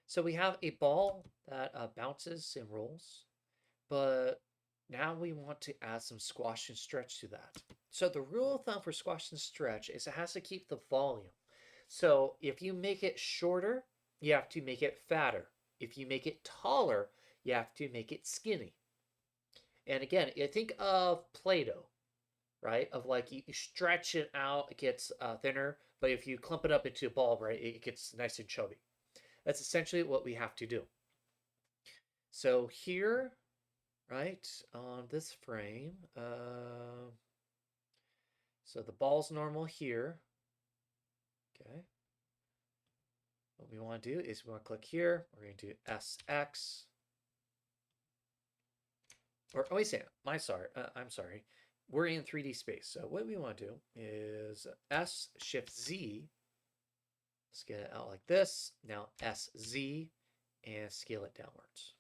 So we have a ball that bounces and rolls, but now we want to add some squash and stretch to that. So the rule of thumb for squash and stretch is it has to keep the volume. So if you make it shorter, you have to make it fatter. If you make it taller, you have to make it skinny. And again, I think of Play-Doh, right? Of like you stretch it out, it gets thinner, but if you clump it up into a ball, right, it gets nice and chubby. That's essentially what we have to do. So here, right, on this frame, so the ball's normal here. Okay. What we want to do is we want to click here. We're going to do SX. Or, oh, wait a second. I'm sorry. We're in 3D space. So what we want to do is S Shift Z. Let's get it out like this. Now SZ and scale it downwards.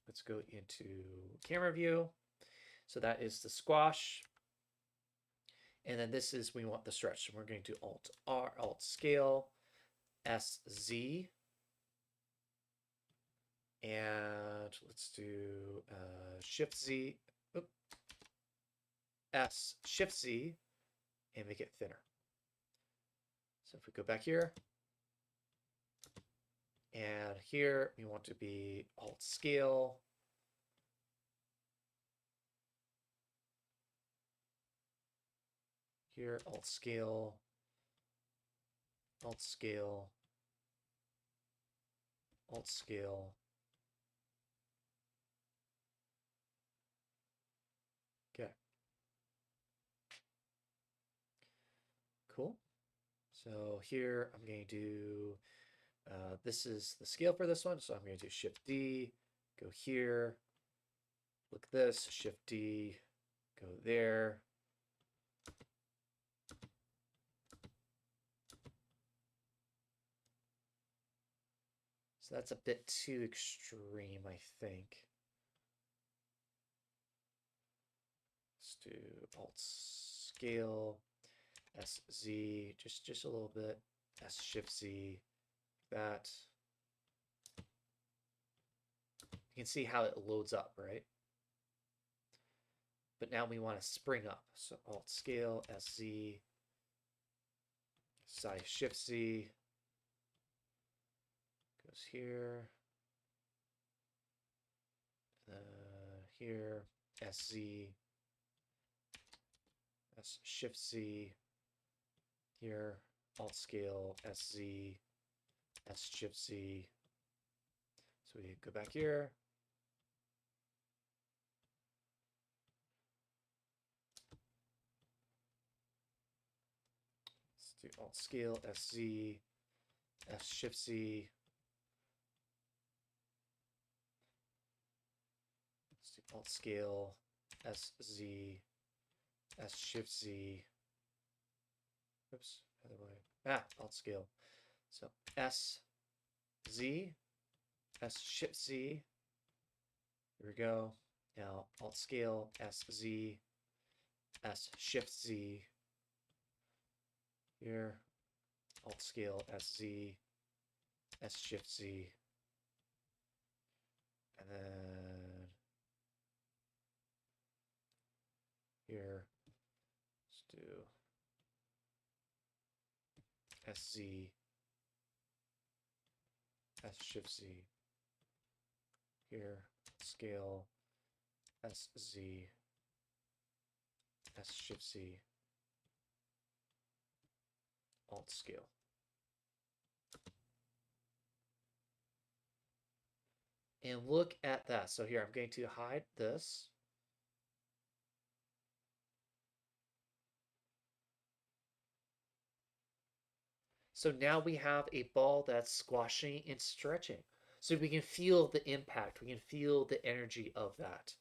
Let's go into camera view. So that is the squash. And then this is, we want the stretch. So we're going to Alt R, Alt scale, SZ. And let's do Shift Z, S, Shift Z, and make it thinner. So if we go back here, and here we want to be Alt scale. Here, Alt scale, Alt scale, Alt scale. Okay. Cool. So here I'm going to do, this is the scale for this one. So I'm going to do Shift D, go here, look this, Shift D, go there. So that's a bit too extreme, I think. Let's do Alt scale, SZ, just a little bit, S Shift Z, that. You can see how it loads up, right? But now we want to spring up. So Alt scale, SZ, size Shift Z, goes here, here, SZ, S Shift Z, here, Alt scale, SZ, S Shift Z. So we go back here. Let's do Alt scale, SZ, S Shift Z. Let's do Alt scale, SZ, S Shift Z. Oops, other way. Alt scale. So S Z, S Shift Z. Here we go. Now Alt scale, S Z, S Shift Z. Here, Alt scale, S Z, S Shift Z. And then here, let's do SZ, S Shift Z. Here, scale, SZ, S Shift Z, Alt scale. And look at that. So here, I'm going to hide this. So now we have a ball that's squashing and stretching. So we can feel the impact. We can feel the energy of that.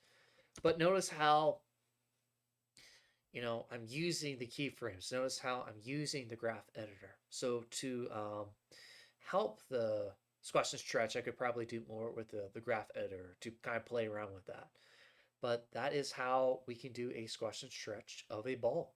But notice how, I'm using the keyframes. Notice how I'm using the graph editor. So to help the squash and stretch, I could probably do more with the graph editor to kind of play around with that. But that is how we can do a squash and stretch of a ball.